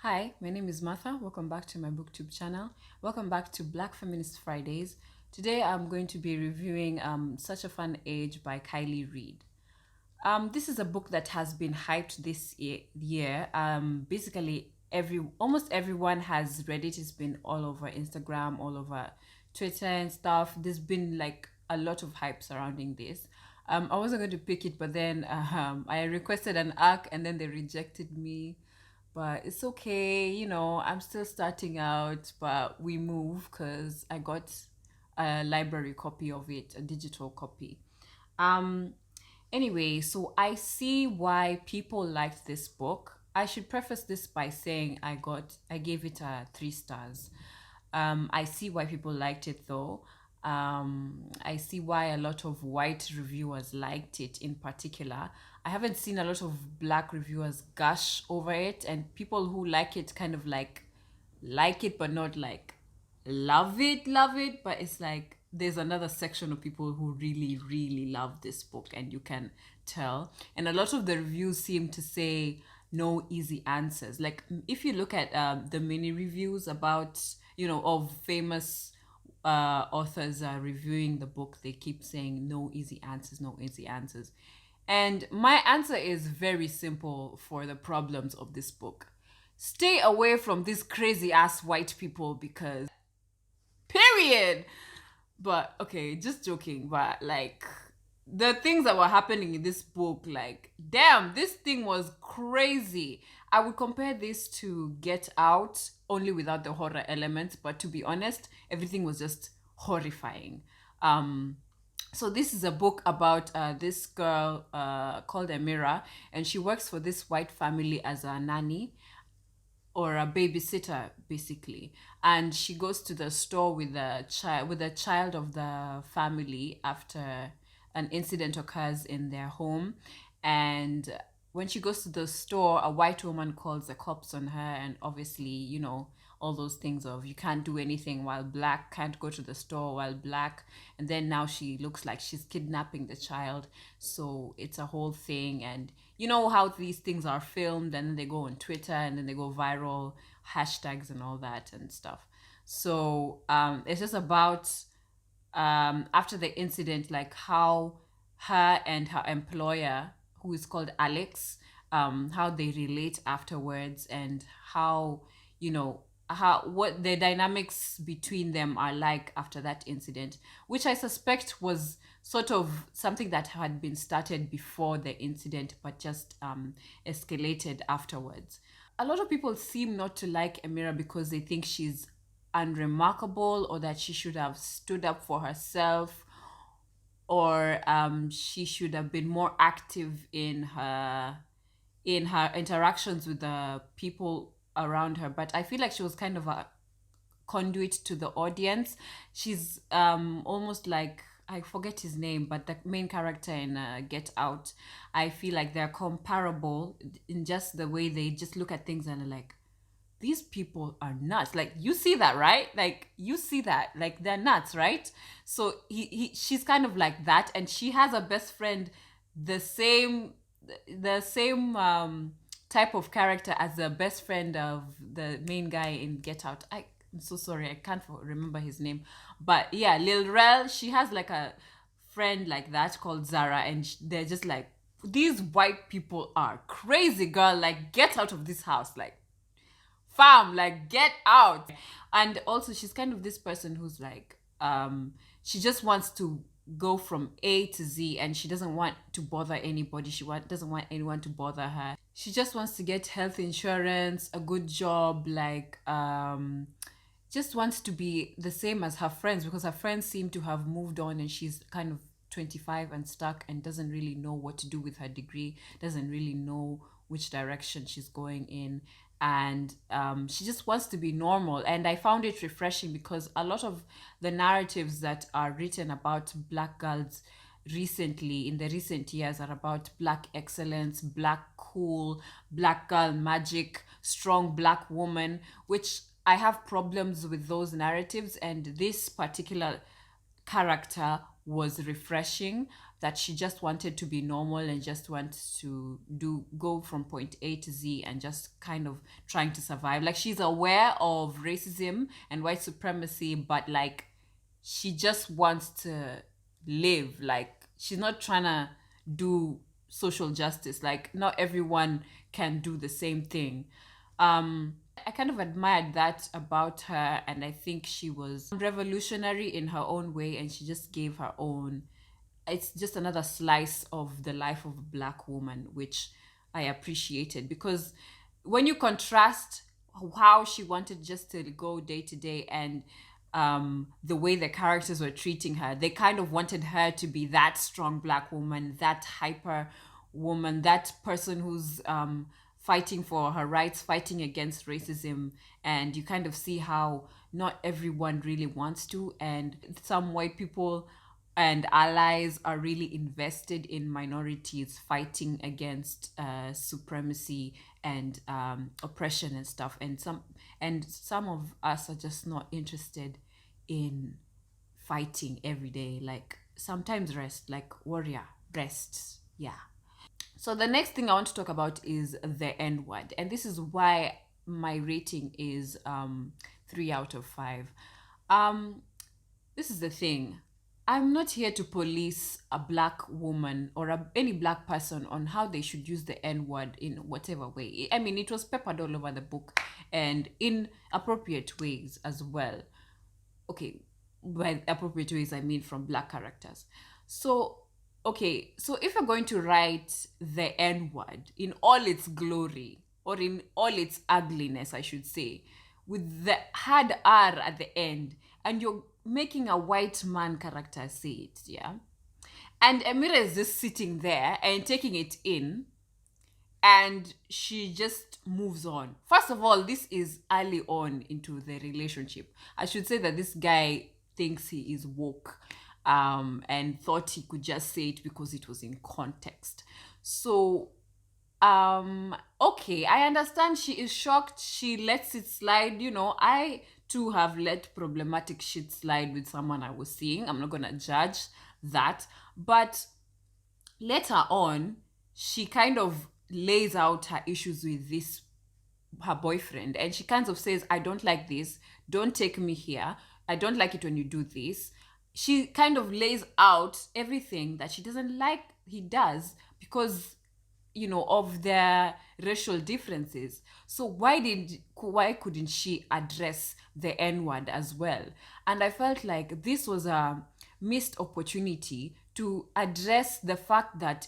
Hi, my name is Martha. Welcome back to my booktube channel. Welcome back to Black Feminist Fridays. Today I'm going to be reviewing Such a Fun Age by Kylie Reid. This is a book that has been hyped this year. Basically, almost everyone has read it. It's been all over Instagram, all over Twitter and stuff. There's been like a lot of hype surrounding this. I wasn't going to pick it, but then I requested an arc and then they rejected me. But it's okay, I'm still starting out, but we move because I got a library copy of it, a digital copy. Um, Anyway, so I see why people liked this book. I should preface this by saying I gave it a 3 stars. I see why people liked it though. I see why a lot of white reviewers liked it in particular. I haven't seen a lot of black reviewers gush over it, and people who like it kind of like it, but not like love it. But it's like there's another section of people who really, really love this book, and you can tell. And a lot of the reviews seem to say no easy answers. Like if you look at the mini reviews about of famous authors reviewing the book, they keep saying no easy answers, no easy answers. And my answer is very simple for the problems of this book. Stay away from these crazy ass white people because period. But okay, just joking, but like the things that were happening in this book, like damn, this thing was crazy. I would compare this to Get Out, only without the horror element, but to be honest, everything was just horrifying. So this is a book about this girl called Amira, and she works for this white family as a nanny or a babysitter basically, and she goes to the store with the child of the family after an incident occurs in their home. And when she goes to the store, a white woman calls the cops on her, and obviously, all those things of you can't do anything while black, can't go to the store while black. And then now she looks like she's kidnapping the child, so it's a whole thing. And you know how these things are filmed and then they go on Twitter and then they go viral, hashtags and all that and stuff. So it's just about after the incident, like how her and her employer, who is called Alex, how they relate afterwards, and how you know how what the dynamics between them are like after that incident, which I suspect was sort of something that had been started before the incident, but just escalated afterwards. A lot of people seem not to like Amira because they think she's unremarkable, or that she should have stood up for herself, or she should have been more active in her interactions with the people around her. But I feel like she was kind of a conduit to the audience. She's almost like, I forget his name, but the main character in Get Out. I feel like they're comparable in just the way they just look at things and are like, these people are nuts. Like you see that, right? Like you see that, like they're nuts, right? So she's kind of like that, and she has a best friend, the same, the same type of character as the best friend of the main guy in Get Out. I'm so sorry, I can't remember his name, but yeah, Lil Rel. She has like a friend like that called Zara, and they're just like, these white people are crazy, girl. Like get out of this house, like fam, like get out. And also she's kind of this person who's like she just wants to go from A to Z, and she doesn't want to bother anybody. Doesn't want anyone to bother her. She just wants to get health insurance, a good job, like just wants to be the same as her friends, because her friends seem to have moved on and she's kind of 25 and stuck and doesn't really know what to do with her degree, doesn't really know which direction she's going in. And she just wants to be normal. And I found it refreshing because a lot of the narratives that are written about black girls recently, in the recent years, are about black excellence, black cool, black girl magic, strong black woman, which I have problems with those narratives. And this particular character was refreshing. that she just wanted to be normal and just wants to go from point A to Z and just kind of trying to survive. Like, she's aware of racism and white supremacy, but like she just wants to live. Like, she's not trying to do social justice. Like, not everyone can do the same thing. I kind of admired that about her, and I think she was revolutionary in her own way, and she just gave her own. It's just another slice of the life of a Black woman, which I appreciated, because when you contrast how she wanted just to go day to day and the way the characters were treating her, they kind of wanted her to be that strong Black woman, that hyper woman, that person who's fighting for her rights, fighting against racism. And you kind of see how not everyone really wants to, and some white people and allies are really invested in minorities fighting against supremacy and oppression and stuff. And some of us are just not interested in fighting every day. Like, sometimes rest, like warrior rests. Yeah. So the next thing I want to talk about is the N word, and this is why my rating is 3 out of 5. This is the thing. I'm not here to police a Black woman or any Black person on how they should use the N word in whatever way. I mean, it was peppered all over the book and in appropriate ways as well. Okay, by appropriate ways, I mean from Black characters. So, okay, so if you're going to write the N word in all its glory, or in all its ugliness, I should say, with the hard R at the end, and you're making a white man character say it, yeah? And Amira is just sitting there and taking it in, and she just moves on. First of all, this is early on into the relationship. I should say that this guy thinks he is woke, and thought he could just say it because it was in context. So, okay, I understand she is shocked. She lets it slide. I too have let problematic shit slide with someone I was seeing. I'm not gonna judge that. But later on, she kind of lays out her issues with her boyfriend, and she kind of says, I don't like this, don't take me here, I don't like it when you do this. She kind of lays out everything that she doesn't like he does because of their racial differences. So why couldn't she address the N word as well? And I felt like this was a missed opportunity to address the fact that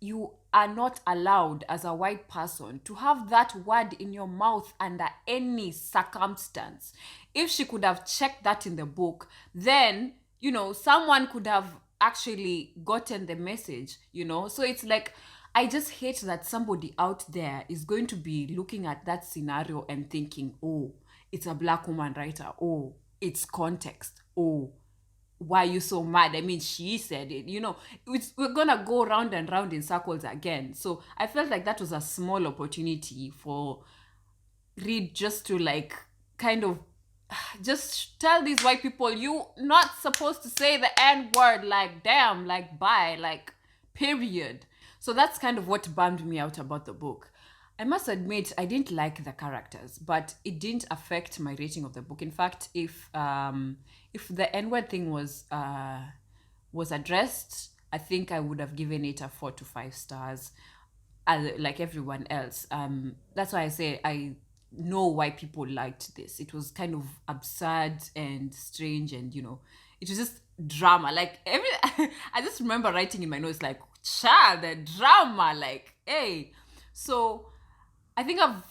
you are not allowed as a white person to have that word in your mouth under any circumstance. If she could have checked that in the book, then someone could have actually gotten the message. So it's like, I just hate that somebody out there is going to be looking at that scenario and thinking, oh, it's a Black woman writer, oh, it's context, oh, why are you so mad? I mean, she said it. We're gonna go round and round in circles again. So I felt like that was a small opportunity for Reed just to like kind of just tell these white people, you not supposed to say the N word, like, damn, like, bye, like, period. So that's kind of what bummed me out about the book. I must admit, I didn't like the characters, but it didn't affect my rating of the book. In fact, if the N-word thing was addressed, I think I would have given it a 4 to 5 stars, like everyone else. That's why I say I know why people liked this. It was kind of absurd and strange, and it was just drama. Like I just remember writing in my notes like, "Child, the drama!" Like, hey. So I think I've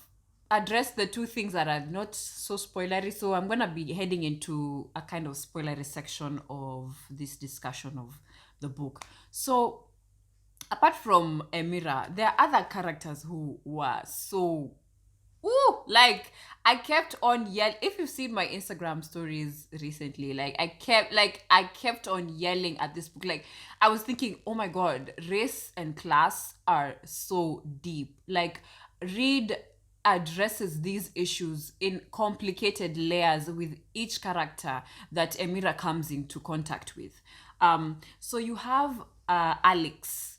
addressed the two things that are not so spoilery. So I'm gonna be heading into a kind of spoilery section of this discussion of the book. So apart from Emira, there are other characters who were so like I kept on yelling. If you've seen my Instagram stories recently, like I kept on yelling at this book. Like I was thinking, oh my god, race and class are so deep. Like Reed addresses these issues in complicated layers with each character that Emira comes into contact with. So you have Alex.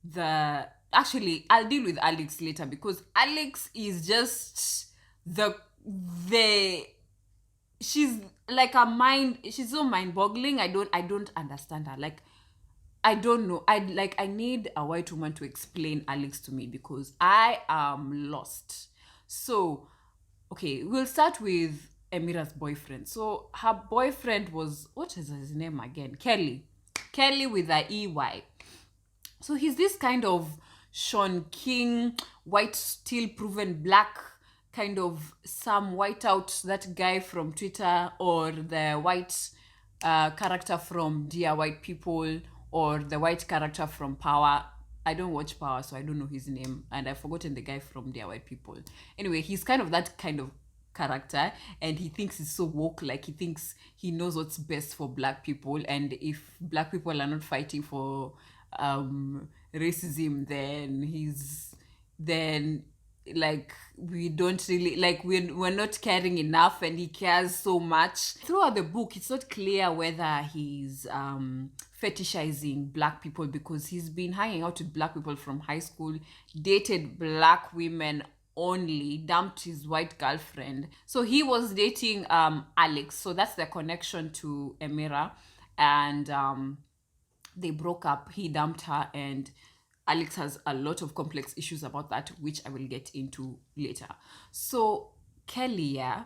The Actually, I'll deal with Alex later because Alex is just the she's like a mind she's so mind-boggling. I don't understand her. Like, I don't know. I need a white woman to explain Alex to me because I am lost. So, okay, we'll start with Emira's boyfriend. So her boyfriend was, what is his name again? Kelly. Kelly with a EY. So he's this kind of Sean King, white steel proven black, kind of Sam Whiteout, that guy from Twitter, or the white character from Dear White People, or the white character from Power. I don't watch Power, so I don't know his name, and I've forgotten the guy from Dear White People. Anyway, he's kind of that kind of character, and he thinks he's so woke, like he thinks he knows what's best for black people, and if black people are not fighting for racism, then then like we don't really, like we're not caring enough, and he cares so much. Throughout the book, it's not clear whether he's fetishizing black people, because he's been hanging out with black people from high school, dated black women only, dumped his white girlfriend. So he was dating Alex. So that's the connection to Emira. And they broke up. He dumped her, and Alex has a lot of complex issues about that, which I will get into later. So Kelly, yeah.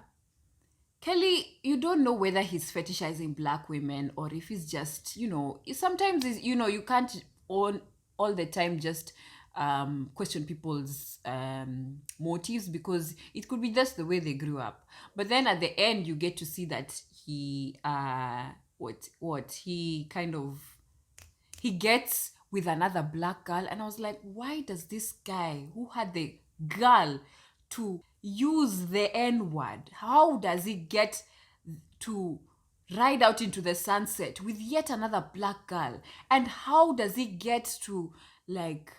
Kelly, you don't know whether he's fetishizing black women or if he's just, sometimes is, you can't all the time just question people's motives, because it could be just the way they grew up. But then at the end, you get to see that he he kind of he gets with another black girl, and I was like, why does this guy who had the girl to use the N-word, how does he get to ride out into the sunset with yet another black girl? And how does he get to, like,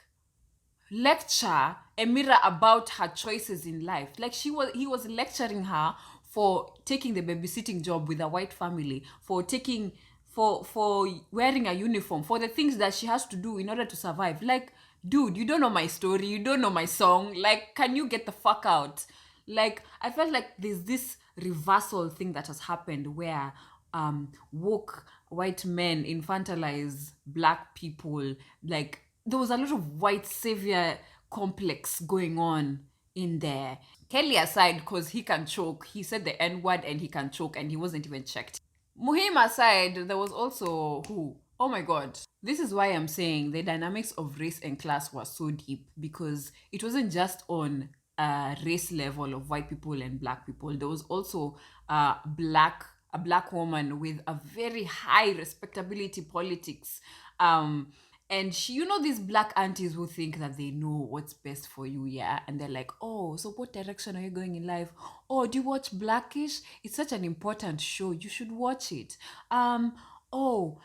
lecture Emira about her choices in life? Like, he was lecturing her for taking the babysitting job with a white family, for taking for wearing a uniform, for the things that she has to do in order to survive. Like, dude, you don't know my story, you don't know my song. Like, can you get the fuck out? Like, I felt like there's this reversal thing that has happened where woke white men infantilize black people. Like, there was a lot of white savior complex going on in there. Kelly aside, because he can choke, he said the N-word and he can choke, and he wasn't even checked. Muhim aside, there was also who? Oh my god. This is why I'm saying the dynamics of race and class was so deep, because it wasn't just on a race level of white people and black people. There was also a black woman with a very high respectability politics. And she, these black aunties who think that they know what's best for you, yeah? And they're like, oh, so what direction are you going in life? Oh, do you watch Blackish? It's such an important show. You should watch it. Oh,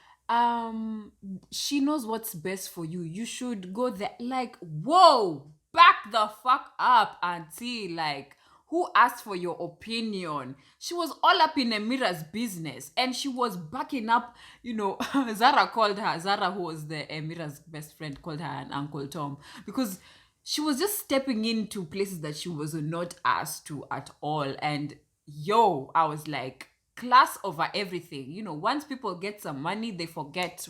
she knows what's best for you. You should go there. Like, whoa, back the fuck up, auntie. Like, who asked for your opinion? She was all up in Emira's business, and she was backing up, Zara, who was the Emira's best friend, called her an Uncle Tom, because she was just stepping into places that she was not asked to at all. And I was like, class over everything. Once people get some money, they forget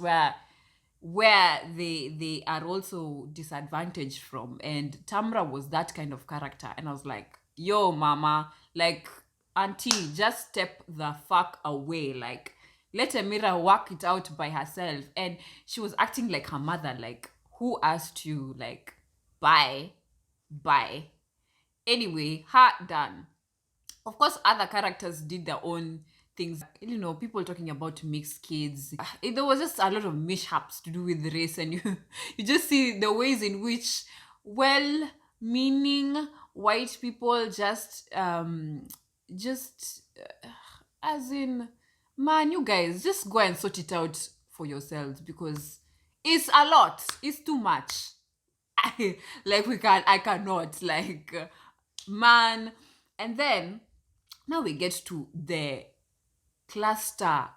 where they are also disadvantaged from. And Tamra was that kind of character, and I was like, mama, like, auntie, just step the fuck away. Like, let Emira work it out by herself. And she was acting like her mother. Like, who asked you? Like, bye. Anyway, her done. Of course, other characters did their own things. People talking about mixed kids. There was just a lot of mishaps to do with the race, and you just see the ways in which well-meaning white people just as in, man, you guys just go and sort it out for yourselves, because it's a lot. It's too much. I cannot, like, man. And then now we get to the cluster,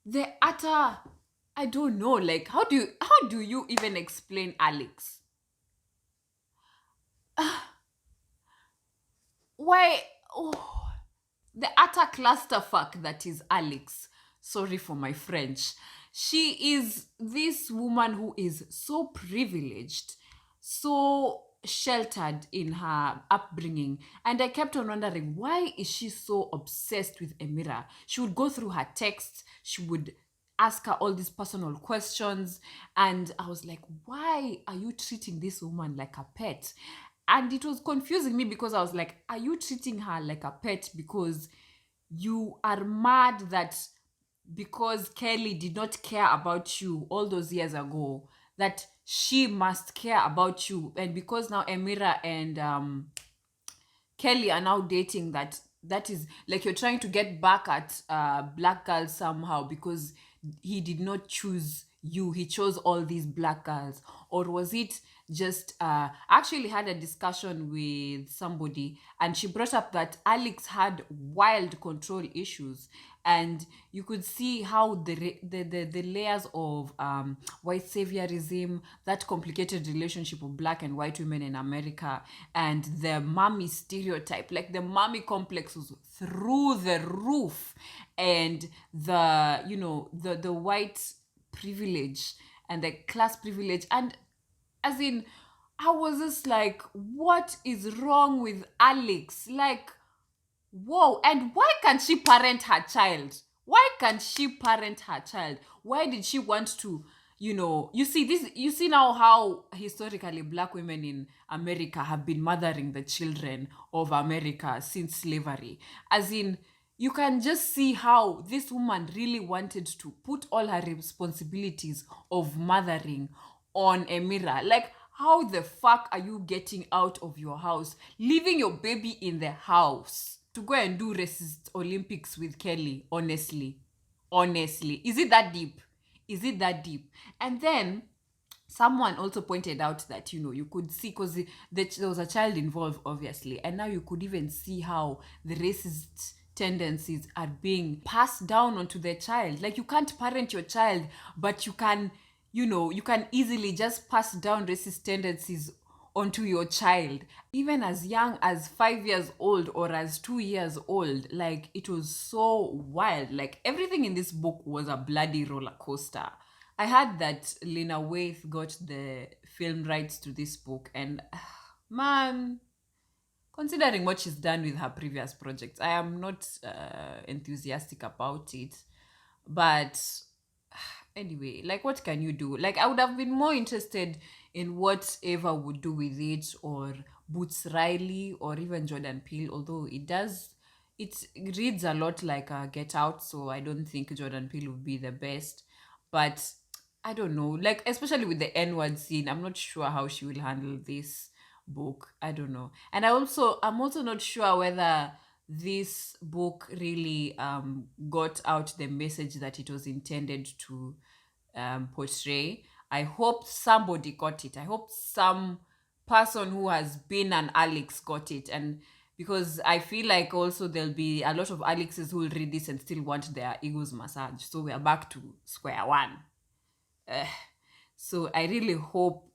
the utter, I don't know. Like, how do you even explain Alex? Why? Oh, the utter clusterfuck that is Alex. Sorry for my French. She is this woman who is so privileged, so sheltered in her upbringing. And I kept on wondering, why is she so obsessed with Emira? She would go through her texts, she would ask her all these personal questions. And I was like, why are you treating this woman like a pet? And it was confusing me because I was like, are you treating her like a pet because you are mad that because Kelly did not care about you all those years ago, that she must care about you? And because now Emira and Kelly are now dating, that is like you're trying to get back at black girls somehow because he did not choose you, he chose all these black girls? Or was it just I actually had a discussion with somebody and she brought up that Alex had wild control issues, and you could see how the layers of white saviorism, that complicated relationship of black and white women in America, and the mommy stereotype, like the mommy complex was through the roof, and the white privilege and the class privilege. And as in, I was just like, what is wrong with Alex? Like, whoa. And why can't she parent her child? Why can't she parent her child? Why did she want to, you see now how historically black women in America have been mothering the children of America since slavery? As in, you can just see how this woman really wanted to put all her responsibilities of mothering on Emira. Like, how the fuck are you getting out of your house, leaving your baby in the house to go and do racist Olympics with Kelly? Honestly, is it that deep? Is it that deep? And then someone also pointed out that you could see, because there was a child involved obviously, and now you could even see how the racist tendencies are being passed down onto the child. Like, you can't parent your child, but you can easily just pass down racist tendencies onto your child, even as young as 5 years old or as 2 years old. Like, it was so wild. Like, everything in this book was a bloody roller coaster. I heard that Lena Waithe got the film rights to this book, and man, considering what she's done with her previous projects, I am not enthusiastic about it. But anyway, like, what can you do? Like, I would have been more interested in what Eva would do with it, or Boots Riley, or even Jordan Peele, although it reads a lot like Get Out, so I don't think Jordan Peele would be the best. But I don't know, like, especially with the N-word scene, I'm not sure how she will handle this book. I don't know. And I'm also not sure whether this book really got out the message that it was intended to portray. I hope somebody got it. I hope some person who has been an Alex got it. And because I feel like also there'll be a lot of Alexes who will read this and still want their egos massaged. So we are back to square one. Ugh. So I really hope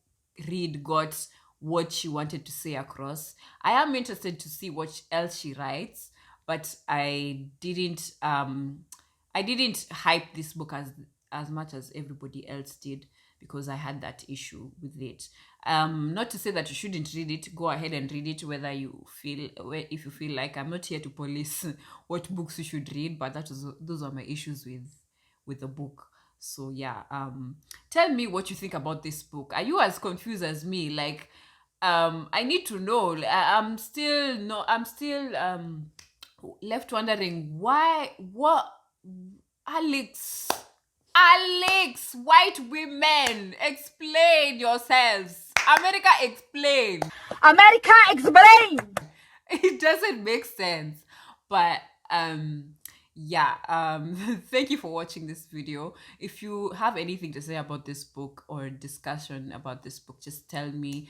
Reed got what she wanted to say across. I am interested to see what else she writes, but I didn't hype this book as much as everybody else did, because I had that issue with it. Not to say that you shouldn't read it. Go ahead and read it whether if you feel like. I'm not here to police what books you should read, but those are my issues with the book. So yeah, tell me what you think about this book. Are you as confused as me? Like, I need to know. I'm still no, I'm still left wondering why. What? Alex, white women, explain yourselves. America, explain. America, explain. It doesn't make sense. But yeah, thank you for watching this video. If you have anything to say about this book or discussion about this book, just tell me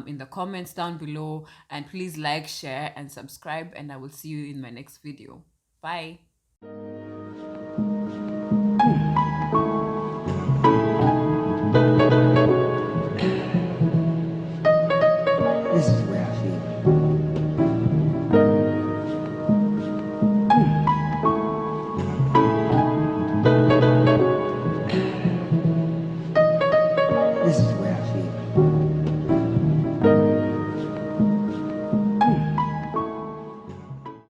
in the comments down below, and please like, share, and subscribe, and I will see you in my next video. Bye. is